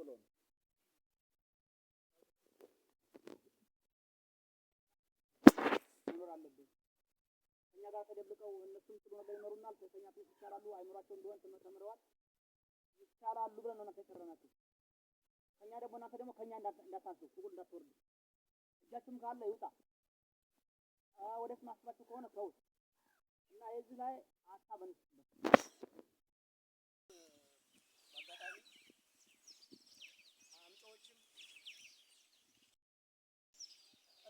ቶሎ ነው መኖር አለብን። እኛ ጋር ተደብቀው እነሱም ጥሩ ነገር ይኖሩናል። ከኛ ትንሽ ይሻላሉ። አይኖራቸው እንደሆነ ተመረዋል ይሻላሉ ብለን ነው ተከረናቸው። ከኛ ደግሞ እናንተ ደግሞ ከኛ እንዳታስቡ ሁሉ እንዳትወርዱ እጃችሁም ካለ ይውጣ ወደስ ማስባችሁ ከሆነ ተውት እና የዚህ ላይ ሀሳብ እንስጥበት። በአጋጣሚ አምጦችም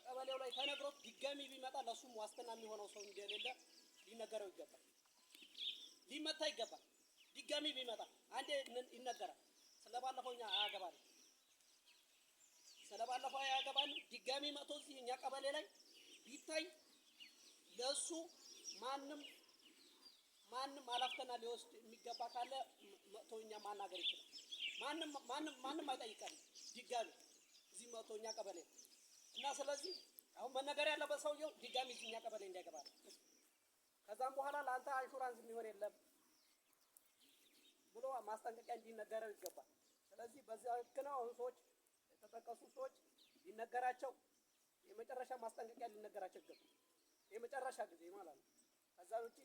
ቀበሌው ላይ ተነግሮት ድጋሚ ቢመጣ ለሱም ዋስትና የሚሆነው ሰው እንደሌለ ሊነገረው ይገባል። ሊመታ ይገባል። ድጋሚ ቢመጣ አንዴ ይነገራል። ስለባለፈው እኛ አያገባን ድጋሚ መጥቶ እዚህ እኛ ቀበሌ ላይ ቢታይ ለሱ ማንም አላፍተና ሊወስድ የሚገባ ካለ መጥቶ እኛ ማናገር ይችላል። ማንም አይጠይቀንም ድጋሚ እዚህ መጥቶ እኛ ቀበሌ እና ስለዚህ አሁን መነገር ያለበት ሰውየው ድጋሚ እዚህ እኛ ቀበሌ እንዳይገባ ከዛም በኋላ ለአንተ ኢንሹራንስ የሚሆን የለም ብሎ ማስጠንቀቂያ እንዲነገረው ይገባል። ስለዚህ በዚያ ልክ ነው አሁን ሰዎች የተጠቀሱ ሰዎች ሊነገራቸው የመጨረሻ ማስጠንቀቂያ ሊነገራቸው ይገባል። የመጨረሻ ጊዜ ማለት ነው። ከዛ ውጪ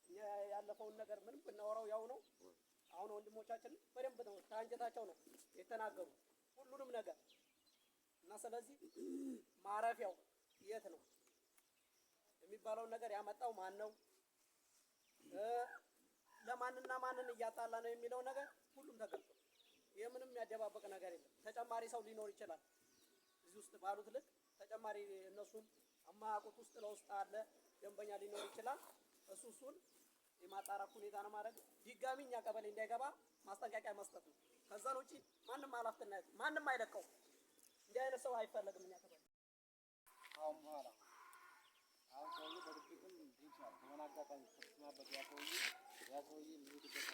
እኛ ያለፈውን ነገር ምንም ብናወራው ያው ነው። አሁን ወንድሞቻችን በደንብ ነው ታንጀታቸው ነው የተናገሩ ሁሉንም ነገር እና ስለዚህ ማረፊያው የት ነው የሚባለው ነገር ያመጣው ማን ነው ለማንና ማንን እያጣላ ነው የሚለው ነገር ሁሉም ተገልጿል። የምንም ያደባበቅ ነገር የለም። ተጨማሪ ሰው ሊኖር ይችላል እዚህ ውስጥ ባሉት ልክ ተጨማሪ እነሱም አማያውቁት ውስጥ ለውስጥ አለ ደንበኛ ሊኖር ይችላል። እሱን የማጣራት ሁኔታ ነው ማድረግ ድጋሚ እኛ ቀበሌ እንዳይገባ ማስጠንቀቂያ መስጠት ነው። ከዛን ውጪ ማንም አላፍተና ማንም አይለቀው እንዲህ አይነት ሰው አይፈለግም እኛ ቀበሌ አሁን በኋላ አሁን ሰውዬ በድብቅም ይቻላል በሆነ አጋጣሚ ተስማበት ያ ሰውዬ የሚሄድበት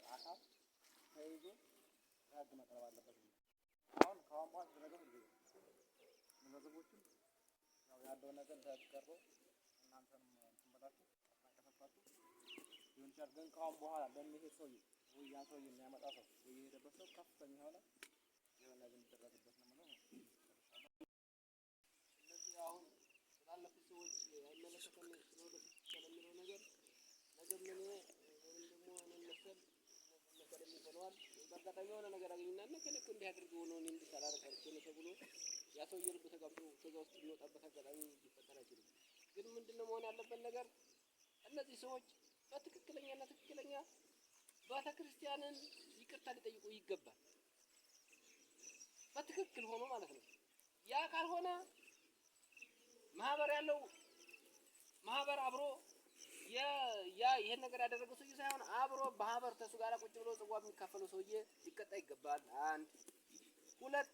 አካል ተይዞ ህግ መቅረብ አለበት። አሁን ከአሁን በኋላ ነገር መዘገቦችም ያው ያለው ነገር በህግ ቀርቦ እናንተንም እንትን ብላችሁ አታከፈታችሁ ሊሆን ይችላል። ግን ከአሁን በኋላ ለሚሄድ ሰውዬ ወይ ያ ሰውዬ የሚያመጣ ሰው ወይ የሄደበት ሰው ከፍተኛ የሆነ ነገር የሚደረግበት ነው ማለት ነው። ስለዚህ አሁን ስላለፉት ሰዎች አይመለከተንም ስለወደፊት ስለሚለው ነገር ነገ ምን ወይም ደግሞ እኔን መሰል ነገር የሚሆነዋል በአጋጣሚ የሆነ ነገር አገኝና ከልክ እንዲያደርገው ነው እኔ እንዲሰራረቀርኩ ነው ተብሎ ያ ሰውዬ ልብ ተጋብቶ ከዛ ውስጥ የሚወጣበት አጋጣሚ ሊፈጠር አይችልም። ግን ምንድነው መሆን ያለበት ነገር እነዚህ ሰዎች በትክክለኛ ቤተክርስቲያንን ይቅርታ ሊጠይቁ ይገባል። በትክክል ሆኖ ማለት ነው። ያ ካልሆነ ማህበር አብሮ ይሄን ነገር ያደረገው ሰውዬ ሳይሆን አብሮ ማህበር ተሱ ጋር ቁጭ ብሎ ጽዋ የሚካፈለው ሰውዬ ሊቀጣ ይገባል። አንድ ሁለት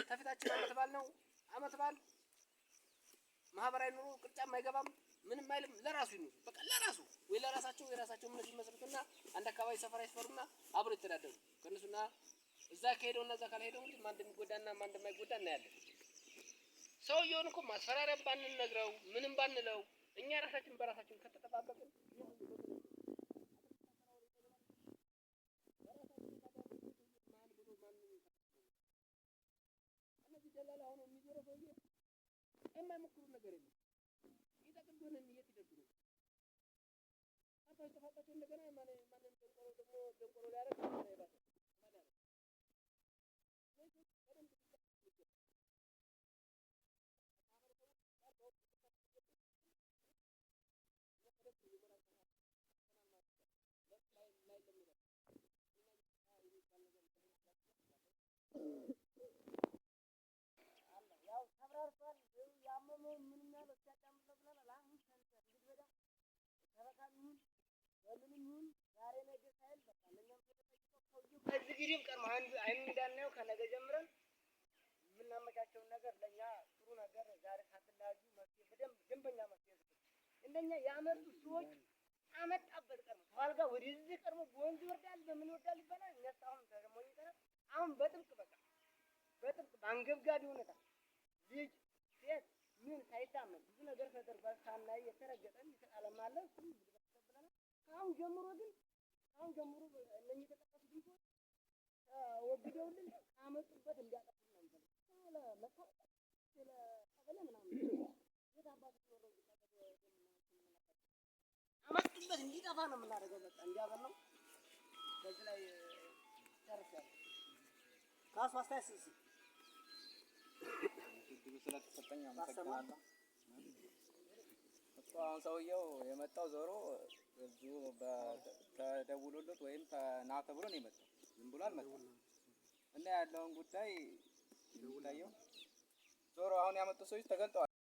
ተፊታችን አመት በዓል ማህበራዊ ኑሮ ቅርጫም አይገባም ምንም አይልም። ለራሱ ይኑር በቃ ለራሱ ወይ ለራሳቸው የራሳቸው ምን ይመስርቱና አንድ አካባቢ ሰፈራ ይስፈሩና አብሮ ይተዳደሩ ከነሱና እዛ ከሄደውና እዛ ካልሄደው እንዴ ማን እንደሚጎዳና ማን እንደማይጎዳ እናያለን። ሰውየውን እኮ ማስፈራሪያ ባንነግረው ምንም ባንለው እኛ ራሳችን በራሳችን ከተጠባበቅን እነዚህ ደላላ ሆኖ የሚዞረው ሰውዬ የማይሞክሩ ነገር የለም። ይጠቅምብን እንየት ይደብሩ አባይ ተፋጣቸው እንደገና ማንም ደንቆሮ ሊያደርግ ይባላል ያው ተብራርቷል ያመመው ምንም ያለው ሲያጫምለው ብለናል። አሁን እንግዲህ ተረካም ይሁን በምንም ይሁን ዛሬ ነገ ሳይል በቃ ለኛም ተጠይቀው ሰውዬው ከዚህ ግዲም ቀርማ አንድ አይን እንዳናየው ከነገ ጀምረን የምናመቻቸውን ነገር ለኛ ጥሩ ነገር ዛሬ ሳትላጁ መፍትሄ በደንብ ደንበኛ መፍትሄ እንደኛ ያመጡ ሰዎች አመጣበት ቀርሞ ተዋልጋ ወደዚህ ቀርሞ ወንዝ ይወርዳል በምን ይወርዳል ይባላል። እኛስታውን ደግሞ ይተናል አሁን በጥብቅ በአንገብጋቢ ሁኔታ ልጅ ሴት ምን ሳይታመን ብዙ ነገር ተደርጓል። ሳናይ የተረገጠን የተቃለማለ ሁሉ ተቀበለና አሁን ጀምሮ እነኚህ ተጠቀሱ ወግደውልን አመጡበት እንዲያጠፉ ነው ለመታወቅ ለቀበለ ምናምን የታባቱ ነው አመጡበት እንዲጠፋ ነው የምናደርገው። በቃ እንዲያበል ነው። በዚህ ላይ ጨርሻለሁ። ካሱ አስተያየት እድሉ ስለተሰጠኝ አመሰግናለሁ። አሁን ሰውየው የመጣው ዞሮ እዚሁ ተደውሎለት ወይም ና ተብሎ ነው የመጣው። ዝም ብሎ አልመጣም እና ያለውን ጉዳይ የሚታየው ዞሮ አሁን ያመጡ ሰዎች ተገልጠዋል።